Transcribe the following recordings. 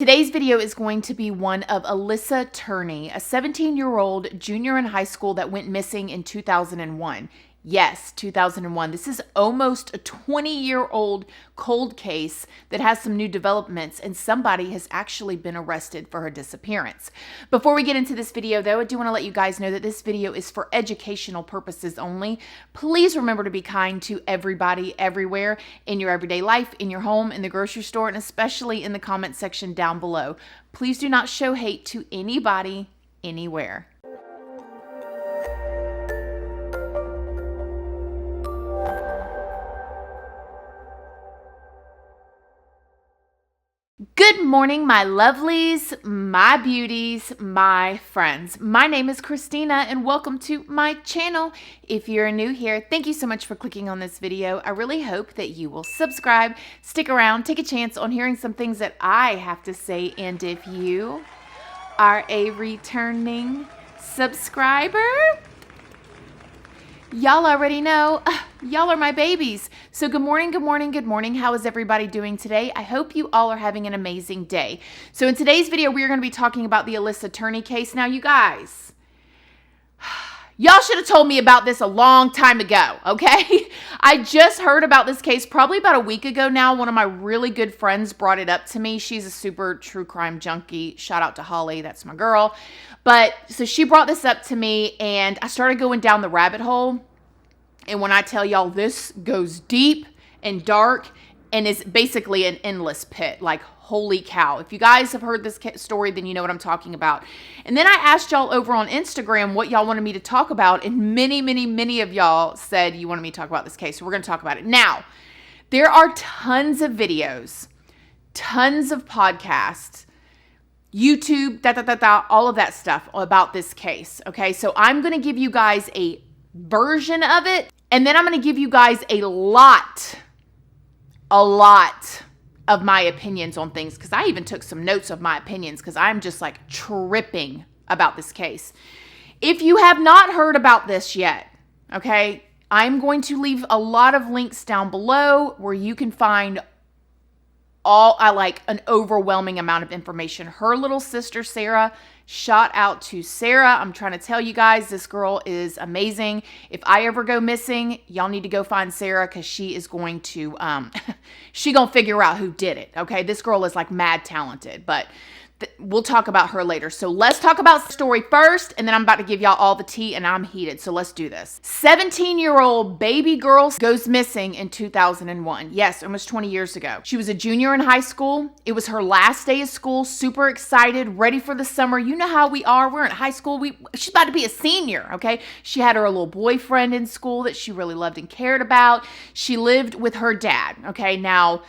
Today's video is going to be one of Alissa Turney, a 17-year-old junior in high school that went missing in 2001. Yes, 2001. This is almost a 20-year-old cold case that has some new developments, and somebody has actually been arrested for her disappearance. Before we get into this video, though, I do want to let you guys know that this video is for educational purposes only. Please remember to be kind to everybody, everywhere, in your everyday life, in your home, in the grocery store, and especially in the comment section down below. Please do not show hate to anybody, anywhere. Good morning, my lovelies, my beauties, my friends. My name is Christina and welcome to my channel. If you're new here, thank you so much for clicking on this video. I really hope that you will subscribe, stick around, take a chance on hearing some things that I have to say. And if you are a returning subscriber, y'all already know, y'all are my babies. So good morning, good morning, good morning. How is everybody doing today? I hope you all are having an amazing day. So in today's video, we are going to be talking about the Alissa Turney case. Now, you guys, y'all should have told me about this a long time ago, okay? I just heard about this case probably about a week ago now. One of my really good friends brought it up to me. She's a super true crime junkie. Shout out to Holly. That's my girl. But so she brought this up to me and I started going down the rabbit hole. And when I tell y'all, this goes deep and dark and is basically an endless pit. Like, holy cow. If you guys have heard this story, then you know what I'm talking about. And then I asked y'all over on Instagram what y'all wanted me to talk about. And many of y'all said you wanted me to talk about this case. So we're going to talk about it. Now, there are tons of videos, tons of podcasts, YouTube, all of that stuff about this case. Okay, so I'm going to give you guys a version of it. And then I'm going to give you guys a lot of my opinions on things, because I even took some notes of my opinions because I'm just like tripping about this case. If you have not heard about this yet, okay, I'm going to leave a lot of links down below where you can find an overwhelming amount of information. Her little sister, Sara, shout out to Sara. I'm trying to tell you guys, this girl is amazing. If I ever go missing, y'all need to go find Sara because she is going to, she gonna figure out who did it, okay? This girl is like mad talented, but we'll talk about her later. So let's talk about the story first, and then I'm about to give y'all all the tea, and I'm heated, so let's do this. 17-year-old baby girl goes missing in 2001. Yes, almost 20 years ago. She was a junior in high school. It was her last day of school, super excited, ready for the summer. You know how we are. We're in high school. She's about to be a senior, okay? She had her little boyfriend in school that she really loved and cared about. She lived with her dad, okay? Now,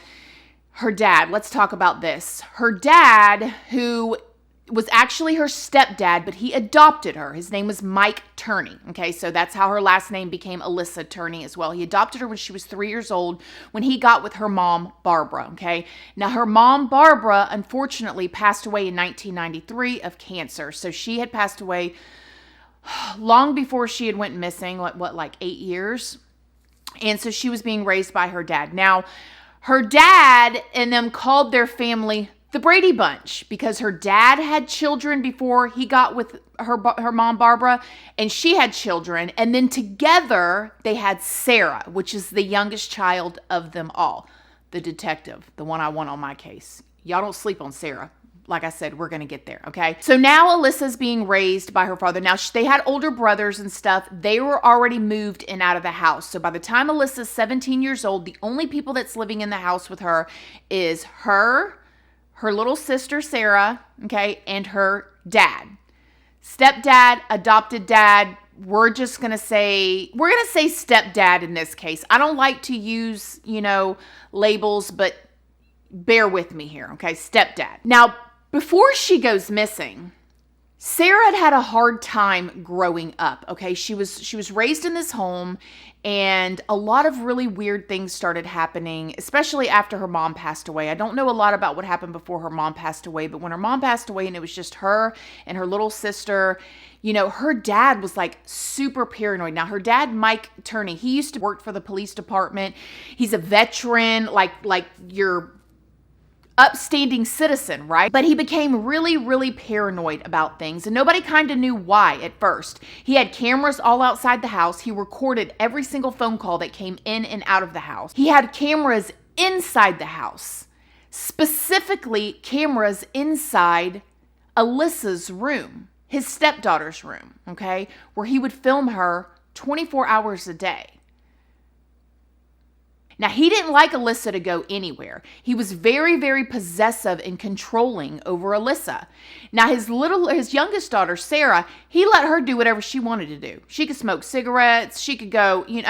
her dad, let's talk about this. Her dad, who was actually her stepdad, but he adopted her. His name was Mike Turney. Okay, so that's how her last name became Alissa Turney as well. He adopted her when she was 3 years old when he got with her mom, Barbara. Okay, now her mom, Barbara, unfortunately passed away in 1993 of cancer. So she had passed away long before she had went missing, like 8 years. And so she was being raised by her dad. Now, her dad and them called their family the Brady Bunch because her dad had children before he got with her mom, Barbara, and she had children. And then together they had Sara, which is the youngest child of them all. The detective, the one I want on my case. Y'all don't sleep on Sara. Like I said, we're going to get there, okay? So now Alyssa's being raised by her father. Now, they had older brothers and stuff. They were already moved in out of the house. So by the time Alyssa's 17 years old, the only people that's living in the house with her is her little sister, Sara, okay, and her dad. Stepdad, adopted dad. We're going to say stepdad in this case. I don't like to use, labels, but bear with me here, okay? Stepdad. Now, before she goes missing, Sara had a hard time growing up, okay? She was raised in this home, and a lot of really weird things started happening, especially after her mom passed away. I don't know a lot about what happened before her mom passed away, but when her mom passed away and it was just her and her little sister, her dad was like super paranoid. Now, her dad, Mike Turney, he used to work for the police department. He's a veteran, like your upstanding citizen, right? But he became really, really paranoid about things, and nobody kind of knew why at first. He had cameras all outside the house. He recorded every single phone call that came in and out of the house. He had cameras inside the house, specifically cameras inside Alyssa's room, his stepdaughter's room, okay, where he would film her 24 hours a day. Now, he didn't like Alissa to go anywhere. He was very, very possessive and controlling over Alissa. Now, his youngest daughter, Sara, he let her do whatever she wanted to do. She could smoke cigarettes. She could go, he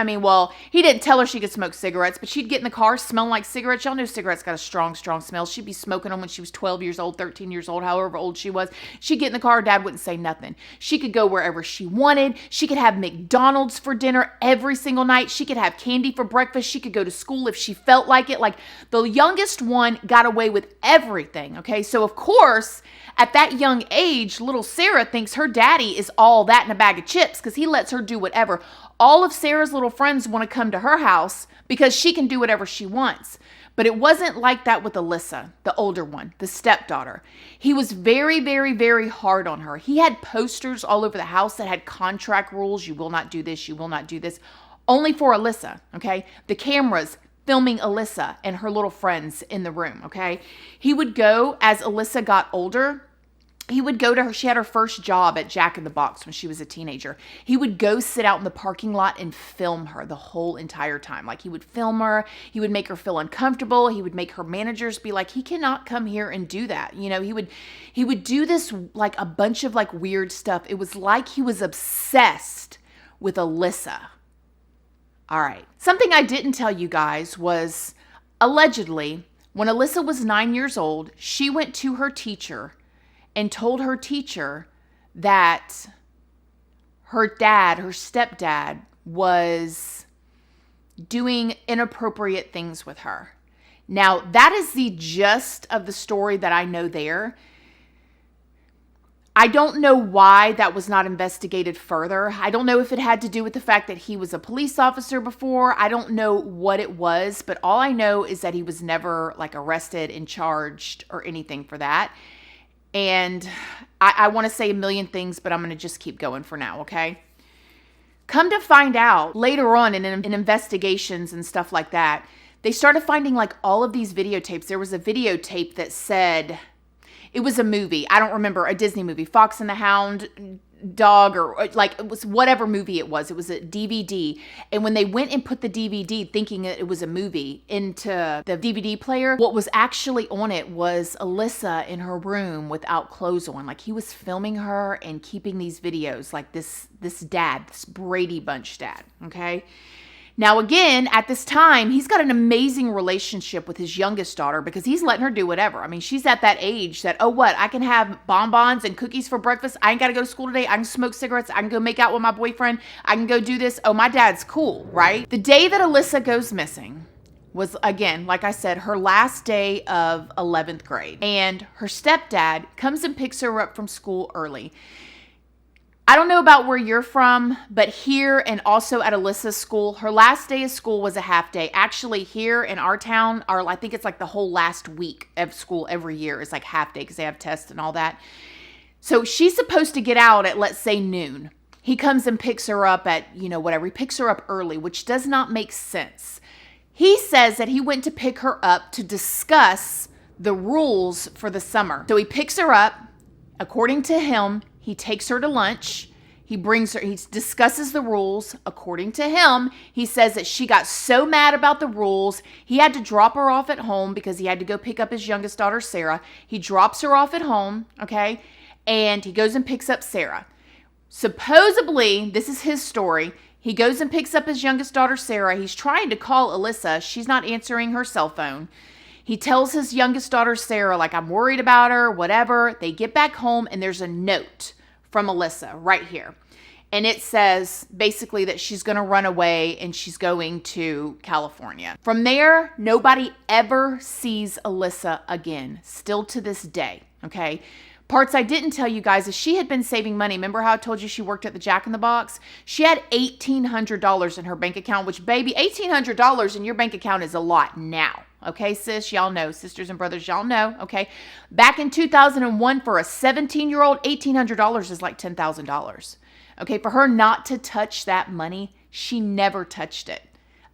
didn't tell her she could smoke cigarettes, but she'd get in the car smelling like cigarettes. Y'all know cigarettes got a strong, strong smell. She'd be smoking them when she was 12 years old, 13 years old, however old she was. She'd get in the car, her dad wouldn't say nothing. She could go wherever she wanted. She could have McDonald's for dinner every single night. She could have candy for breakfast. She could go to school if she felt like it. Like, the youngest one got away with everything, okay? So, of course, at that young age, little Sara thinks her daddy is all that in a bag of chips because he lets her do whatever. All of Sara's little friends want to come to her house because she can do whatever she wants. But it wasn't like that with Alissa, the older one, the stepdaughter. He was very, very, very hard on her. He had posters all over the house that had contract rules. You will not do this. You will not do this. Only for Alissa, okay? The cameras filming Alissa and her little friends in the room, okay? He would go, as Alissa got older, he would go to her. She had her first job at Jack in the Box when she was a teenager. He would go sit out in the parking lot and film her the whole entire time. Like, he would film her. He would make her feel uncomfortable. He would make her managers be like, he cannot come here and do that. He would do this, like, a bunch of, like, weird stuff. It was like he was obsessed with Alissa. All right. Something I didn't tell you guys was, allegedly, when Alissa was 9 years old, she went to her teacher and told her teacher that her stepdad, was doing inappropriate things with her. Now, that is the gist of the story that I know there. I don't know why that was not investigated further. I don't know if it had to do with the fact that he was a police officer before. I don't know what it was, but all I know is that he was never, like, arrested and charged or anything for that. And I want to say a million things, but I'm going to just keep going for now, okay? Come to find out, later on in investigations and stuff like that, they started finding, like, all of these videotapes. There was a videotape that said, it was a movie. I don't remember, a Disney movie, Fox and the Hound Dog, or like, it was whatever movie it was. It was a DVD. And when they went and put the DVD, thinking that it was a movie, into the DVD player, what was actually on it was Alissa in her room without clothes on. Like, he was filming her and keeping these videos, like this dad, this Brady Bunch dad, okay? Now, again, at this time, he's got an amazing relationship with his youngest daughter because he's letting her do whatever. I mean, she's at that age that, oh, what? I can have bonbons and cookies for breakfast. I ain't got to go to school today. I can smoke cigarettes. I can go make out with my boyfriend. I can go do this. Oh, my dad's cool, right? The day that Alissa goes missing was, again, like I said, her last day of 11th grade. And her stepdad comes and picks her up from school early. I don't know about where you're from, but here and also at Alissa's school, her last day of school was a half day. Actually, here in our town, I think it's like the whole last week of school every year is like half day because they have tests and all that. So she's supposed to get out at, let's say, noon. He comes and picks her up at, whatever. He picks her up early, which does not make sense. He says that he went to pick her up to discuss the rules for the summer. So he picks her up. According to him, he takes her to lunch. He discusses the rules. According to him, he says that she got so mad about the rules, he had to drop her off at home because he had to go pick up his youngest daughter, Sara. He drops her off at home, okay? And he goes and picks up Sara. Supposedly, this is his story, he goes and picks up his youngest daughter, Sara. He's trying to call Alissa. She's not answering her cell phone. He tells his youngest daughter, Sara, like, I'm worried about her, whatever. They get back home, and there's a note from Alissa right here. And it says basically that she's going to run away and she's going to California. From there, nobody ever sees Alissa again, still to this day, okay? Parts I didn't tell you guys is she had been saving money. Remember how I told you she worked at the Jack in the Box? She had $1,800 in her bank account, which, baby, $1,800 in your bank account is a lot now. Okay, sis, y'all know. Sisters and brothers, y'all know. Okay. Back in 2001, for a 17-year-old, $1,800 is like $10,000. Okay. For her not to touch that money, she never touched it.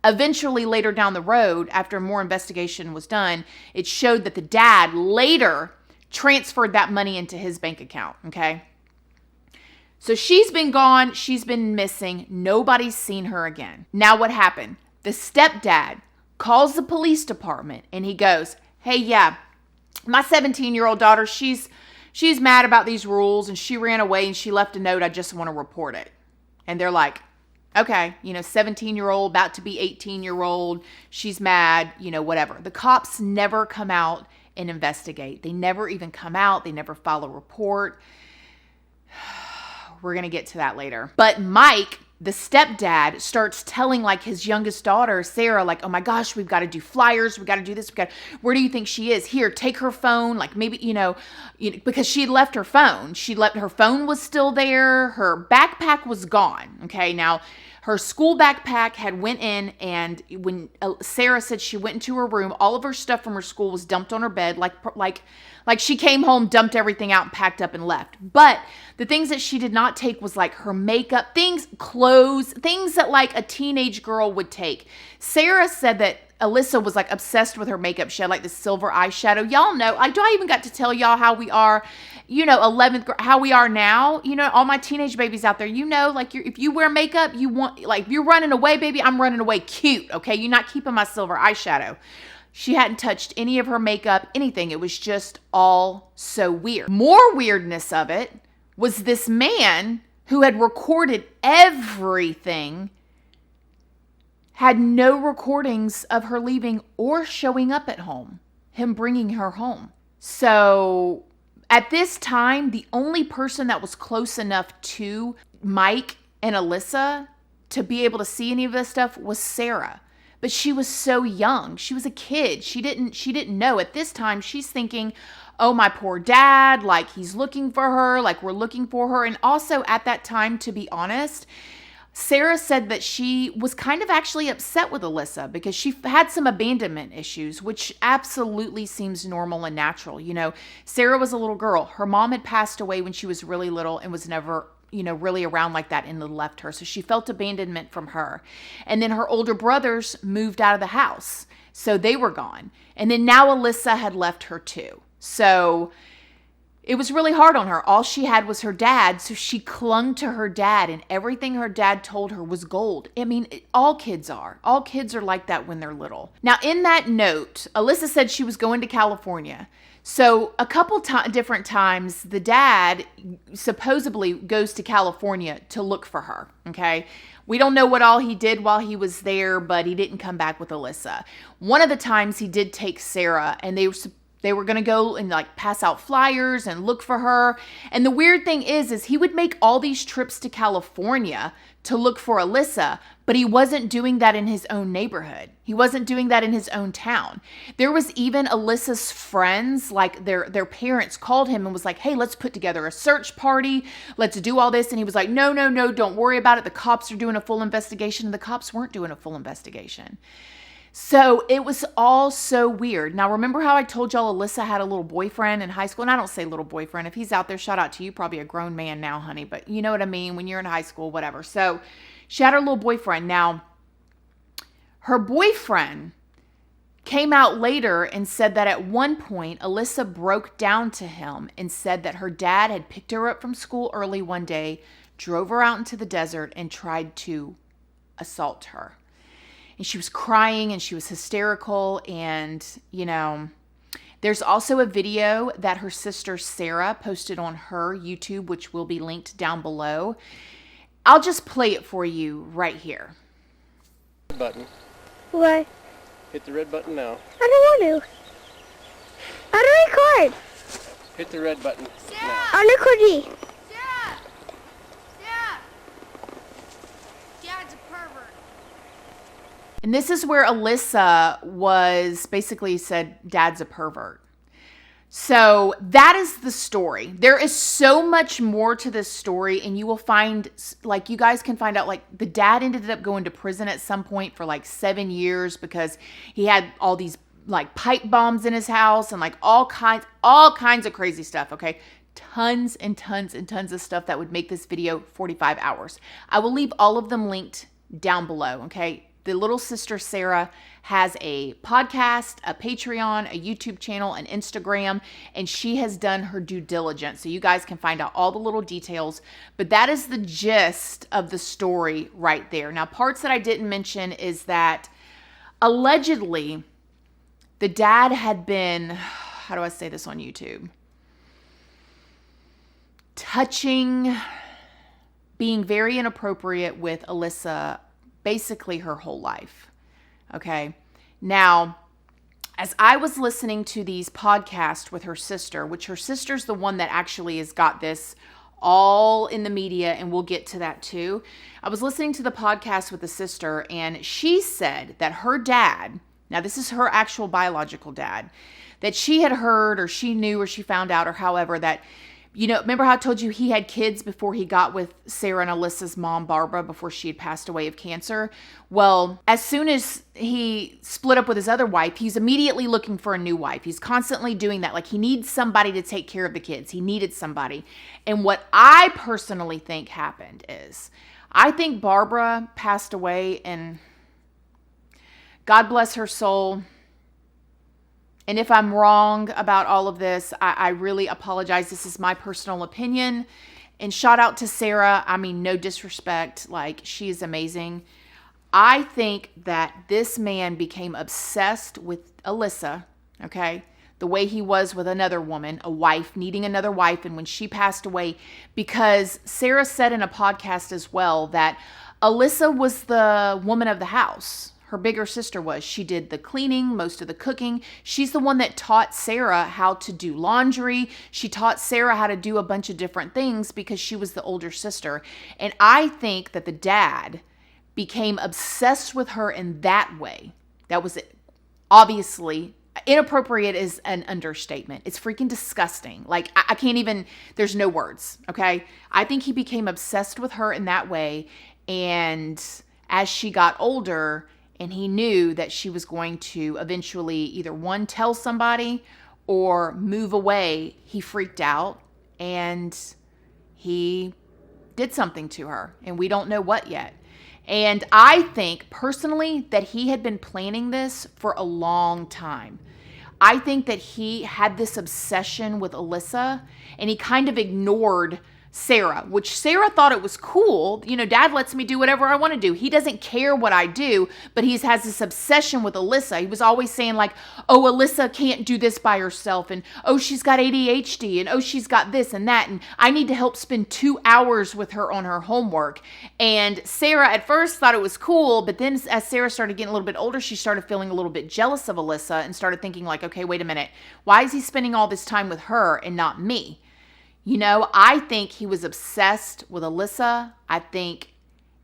Eventually, later down the road, after more investigation was done, it showed that the dad later transferred that money into his bank account. Okay. So she's been gone. She's been missing. Nobody's seen her again. Now what happened? The stepdad calls the police department and he goes, hey, yeah, my 17-year-old daughter, she's mad about these rules and she ran away and she left a note. I just want to report it. And they're like, okay, 17-year-old, about to be 18-year-old. She's mad, whatever. The cops never come out and investigate. They never even come out. They never file a report. We're going to get to that later. But Mike, the stepdad, starts telling like his youngest daughter, Sara, like, oh my gosh, we've got to do flyers. We got to do this. Where do you think she is? Here, take her phone. Like maybe, because she had left her phone. Her phone was still there. Her backpack was gone. Okay. Now her school backpack had went in, and when Sara said she went into her room, all of her stuff from her school was dumped on her bed. Like she came home, dumped everything out and packed up and left. But the things that she did not take was like her makeup, clothes, things that like a teenage girl would take. Sara said that Alissa was like obsessed with her makeup. She had like this silver eyeshadow. Y'all know, do I even got to tell y'all how we are, 11th grade, how we are now? All my teenage babies out there, like if you wear makeup, you want, like if you're running away, baby, I'm running away cute. Okay. You're not keeping my silver eyeshadow. She hadn't touched any of her makeup, anything. It was just all so weird. More weirdness of it was this man who had recorded everything had no recordings of her leaving or showing up at home, him bringing her home. So at this time, the only person that was close enough to Mike and Alissa to be able to see any of this stuff was Sara. But she was so young. She was a kid. She didn't know. At this time, she's thinking, oh, my poor dad, like he's looking for her, like we're looking for her. And also at that time, to be honest, Sara said that she was kind of actually upset with Alissa because she had some abandonment issues, which absolutely seems normal and natural. Sara was a little girl. Her mom had passed away when she was really little and was never really around like that and left her. So she felt abandonment from her. And then her older brothers moved out of the house. So they were gone. And then now Alissa had left her too. So it was really hard on her. All she had was her dad. So she clung to her dad, and everything her dad told her was gold. I mean, all kids are. All kids are like that when they're little. Now, in that note, Alissa said she was going to California. So a couple different times, the dad supposedly goes to California to look for her, okay? We don't know what all he did while he was there, but he didn't come back with Alissa. One of the times he did take Sara, and they were going to go and like pass out flyers and look for her. And the weird thing is he would make all these trips to California to look for Alissa, but he wasn't doing that in his own neighborhood. He wasn't doing that in his own town. There was even Alissa's friends, like their parents called him and was like, hey, let's put together a search party. Let's do all this. And he was like, no, don't worry about it. The cops are doing a full investigation. And the cops weren't doing a full investigation. So it was all so weird. Now, remember how I told y'all Alissa had a little boyfriend in high school? And I don't say little boyfriend. If he's out there, shout out to you. Probably a grown man now, honey. But you know what I mean? When you're in high school, whatever. So she had her little boyfriend. Now, her boyfriend came out later and said that at one point, Alissa broke down to him and said that her dad had picked her up from school early one day, drove her out into the desert, and tried to assault her. And she was crying and she was hysterical. And, there's also a video that her sister Sara posted on her YouTube, which will be linked down below. I'll just play it for you right here. Button. What? Hit the red button now. I don't want to. How do I record? Hit the red button now. I'm recording. Sarah! Sarah! Dad's a pervert. And this is where Alissa was basically said, Dad's a pervert. So that is the story. There is so much more to this story, and you will find, like, you guys can find out, like, the dad ended up going to prison at some point for like 7 years because he had all these like pipe bombs in his house and like all kinds of crazy stuff, okay? Tons and tons and tons of stuff that would make this video 45 hours. I will leave all of them linked down below, okay? The little sister Sara has a podcast, a Patreon, a YouTube channel, an Instagram, and she has done her due diligence. So you guys can find out all the little details, but that is the gist of the story right there. Now, parts that I didn't mention is that allegedly the dad had been, how do I say this on YouTube? Touching, being very inappropriate with Alissa basically her whole life. Okay. Now, as I was listening to these podcasts with her sister, which her sister's the one that actually has got this all in the media, and we'll get to that too. I was listening to the podcast with the sister, and she said that her dad, now this is her actual biological dad, that she had heard or she knew or she found out or however that, you know, remember how I told you he had kids before he got with Sara and Alyssa's mom, Barbara, before she had passed away of cancer? Well, as soon as he split up with his other wife, he's immediately looking for a new wife. He's constantly doing that. Like, he needs somebody to take care of the kids. He needed somebody. And what I personally think happened is, I think Barbara passed away, and God bless her soul. And if I'm wrong about all of this, I really apologize. This is my personal opinion. And shout out to Sara. I mean, no disrespect. Like, she is amazing. I think that this man became obsessed with Alissa, okay? The way he was with another woman, a wife, needing another wife. And when she passed away, because Sara said in a podcast as well that Alissa was the woman of the house. Her bigger sister was. She did the cleaning, most of the cooking. She's the one that taught Sara how to do laundry. She taught Sara how to do a bunch of different things because she was the older sister. And I think that the dad became obsessed with her in that way. That was it. Obviously, inappropriate is an understatement. It's freaking disgusting. Like, I can't even, there's no words, okay? I think he became obsessed with her in that way. And as she got older, and he knew that she was going to eventually either one, tell somebody or move away, he freaked out and he did something to her, and we don't know what yet. And I think personally that he had been planning this for a long time. I think that he had this obsession with Alissa, and he kind of ignored Sara, which Sara thought it was cool. You know, dad lets me do whatever I want to do. He doesn't care what I do, but he has this obsession with Alissa. He was always saying like, oh, Alissa can't do this by herself. And oh, she's got ADHD. And oh, she's got this and that. And I need to help spend 2 hours with her on her homework. And Sara at first thought it was cool. But then as Sara started getting a little bit older, she started feeling a little bit jealous of Alissa and started thinking like, okay, wait a minute. Why is he spending all this time with her and not me? You know, I think he was obsessed with Alissa. I think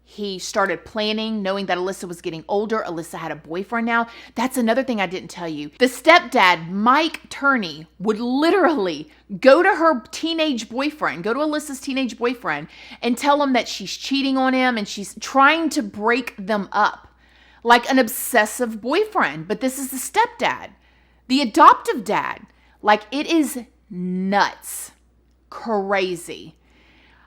he started planning, knowing that Alissa was getting older. Alissa had a boyfriend now. That's another thing I didn't tell you. The stepdad, Mike Turney, would literally go to her teenage boyfriend, go to Alyssa's teenage boyfriend, and tell him that she's cheating on him and she's trying to break them up like an obsessive boyfriend. But this is the stepdad, the adoptive dad. Like, it is nuts. Crazy.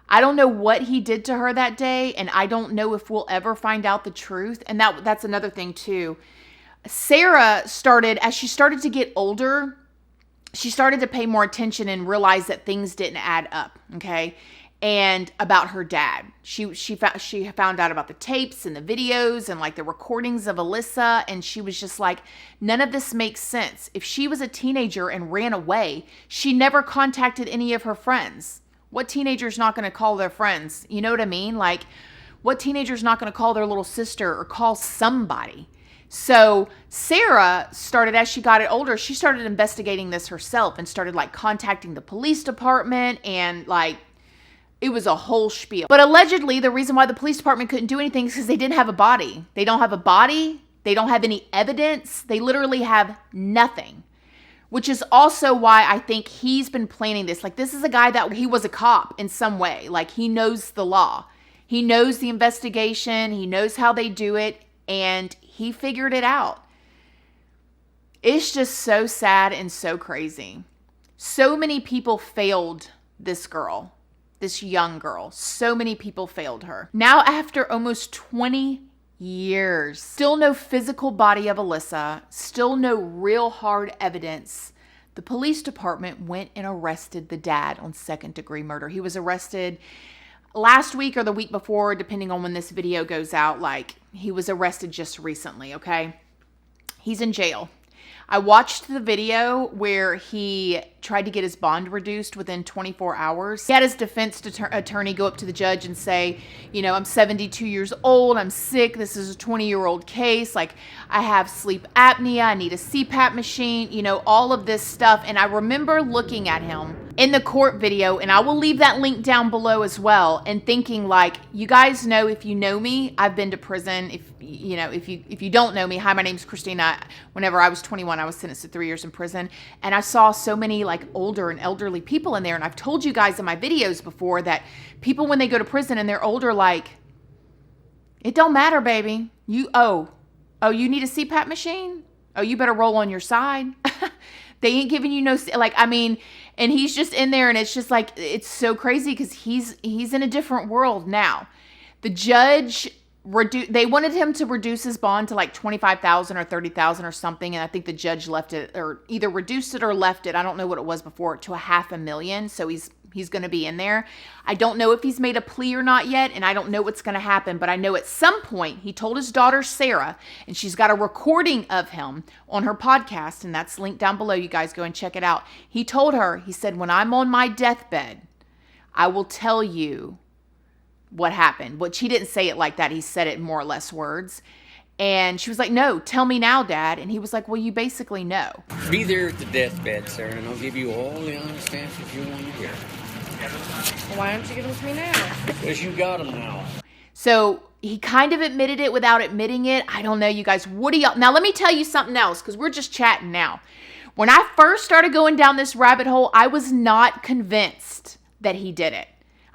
I don't know what he did to her that day, and I don't know if we'll ever find out the truth. And that's another thing too. Sara started, as she started to get older, she started to pay more attention and realize that things didn't add up, okay? And about her dad. She found out about the tapes and the videos and like the recordings of Alissa, and she was just like, none of this makes sense. If she was a teenager and ran away, she never contacted any of her friends. What teenager's not going to call their friends? You know what I mean? Like, what teenager's not going to call their little sister or call somebody? So Sara started, as she got older, she started investigating this herself and started like contacting the police department, and like, it was a whole spiel. But allegedly, the reason why the police department couldn't do anything is because they didn't have a body. They don't have a body. They don't have any evidence. They literally have nothing, which is also why I think he's been planning this. Like, this is a guy that he was a cop in some way. Like, he knows the law. He knows the investigation. He knows how they do it, and he figured it out. It's just so sad and so crazy. So many people failed this girl, this young girl. So many people failed her. Now, after almost 20 years, still no physical body of Alissa, still no real hard evidence. The police department went and arrested the dad on second-degree murder. He was arrested last week or the week before, depending on when this video goes out. Like, he was arrested just recently, okay? He's in jail. I watched the video where he tried to get his bond reduced within 24 hours. He had his defense attorney go up to the judge and say, you know, I'm 72 years old. I'm sick. This is a 20-year-old case. Like, I have sleep apnea. I need a CPAP machine, you know, all of this stuff. And I remember looking at him in the court video, and I will leave that link down below as well, and thinking, like, you guys know, if you know me, I've been to prison. If you don't know me, hi, my name's Christina. Whenever I was 21, I was sentenced to 3 years in prison, and I saw so many like older and elderly people in there. And I've told you guys in my videos before that people, when they go to prison and they're older, like, it don't matter, baby. You need a CPAP machine? Oh, you better roll on your side. They ain't giving you no, like, I mean, and he's just in there, and it's just like, it's so crazy because he's in a different world now. The judge they wanted him to reduce his bond to like $25,000 or $30,000 or something, and I think the judge left it, or either reduced it or left it, I don't know what it was before, to $500,000. So he's going to be in there. I don't know if he's made a plea or not yet, and I don't know what's going to happen, but I know at some point he told his daughter Sara, and she's got a recording of him on her podcast, and that's linked down below. You guys go and check it out. He told her, he said, when I'm on my deathbed, I will tell you what happened. Which he didn't say it like that. He said it in more or less words. And she was like, no, tell me now, Dad. And he was like, well, you basically know. Be there at the deathbed, Sarah, and I'll give you all the honest answers you want to hear. Well, why don't you give them to me now? Because you got them now. So he kind of admitted it without admitting it. I don't know, you guys. What do y'all... Now, let me tell you something else, because we're just chatting now. When I first started going down this rabbit hole, I was not convinced that he did it.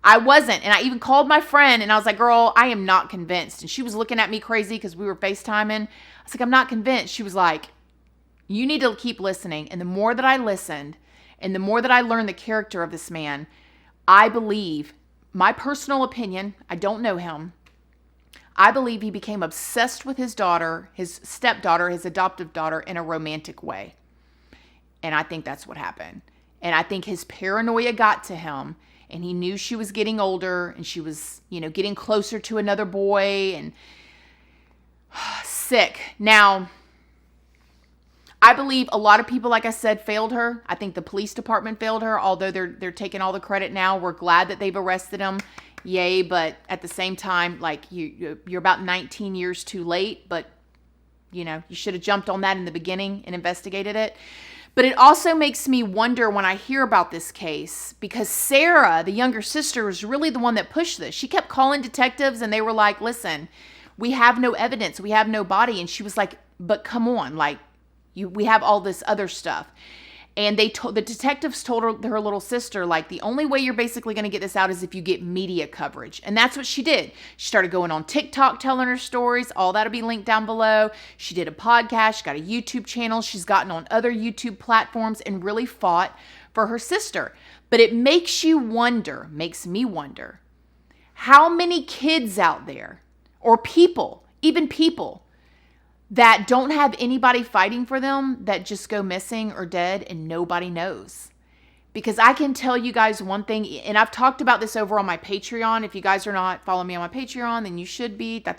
I wasn't. And I even called my friend and I was like, girl, I am not convinced. And she was looking at me crazy because we were FaceTiming. I was like, I'm not convinced. She was like, you need to keep listening. And the more that I listened and the more that I learned the character of this man, I believe, my personal opinion, I don't know him, I believe he became obsessed with his daughter, his stepdaughter, his adoptive daughter, in a romantic way. And I think that's what happened. And I think his paranoia got to him. And he knew she was getting older and she was, you know, getting closer to another boy, and sick. Now, I believe a lot of people, like I said, failed her. I think the police department failed her, although they're taking all the credit now. We're glad that they've arrested him. Yay, but at the same time, like, you're about 19 years too late, but, you know, you should have jumped on that in the beginning and investigated it. But it also makes me wonder when I hear about this case, because Sara, the younger sister, was really the one that pushed this. She kept calling detectives and they were like, listen, we have no evidence. We have no body. And she was like, but come on, like, we have all this other stuff. And the detectives told her little sister, like, the only way you're basically going to get this out is if you get media coverage. And that's what she did. She started going on TikTok, telling her stories. All that'll be linked down below. She did a podcast. She got a YouTube channel. She's gotten on other YouTube platforms and really fought for her sister. But it makes me wonder, how many kids out there, or people, even people, that don't have anybody fighting for them, that just go missing or dead and nobody knows. Because I can tell you guys one thing, and I've talked about this over on my Patreon. If you guys are not following me on my Patreon, then you should be. I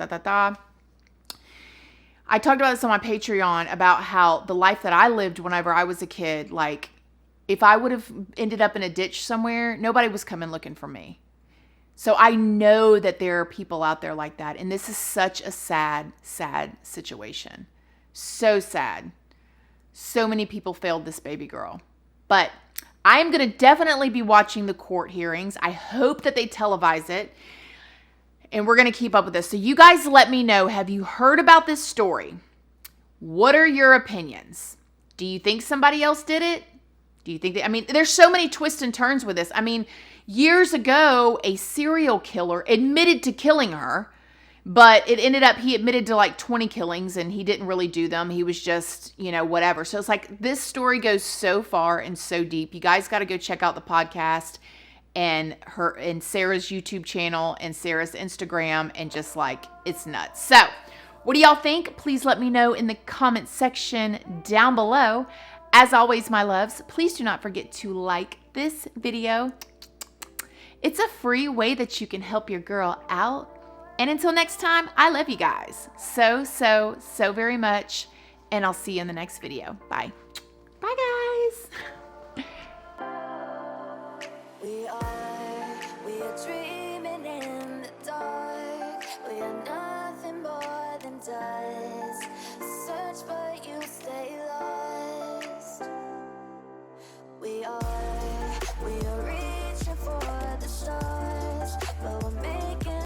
talked about this on my Patreon about how the life that I lived whenever I was a kid, like, if I would have ended up in a ditch somewhere, nobody was coming looking for me. So I know that there are people out there like that. And this is such a sad, sad situation. So sad. So many people failed this baby girl. But I am going to definitely be watching the court hearings. I hope that they televise it. And we're going to keep up with this. So you guys let me know, have you heard about this story? What are your opinions? Do you think somebody else did it? Do you think that, I mean, there's so many twists and turns with this. I mean, years ago, a serial killer admitted to killing her, But it ended up, he admitted to like 20 killings and he didn't really do them. He was just, you know, whatever. So it's like this story goes so far and so deep. You guys got to go check out the podcast and Sarah's YouTube channel and Sarah's Instagram, and just like, it's nuts. So what do y'all think? Please let me know in the comment section down below. As always, my loves, please do not forget to like this video. It's a free way that you can help your girl out. And until next time, I love you guys so, so, so very much. And I'll see you in the next video. Bye. Bye, guys. We are dreaming in the dark. We are nothing more than dust.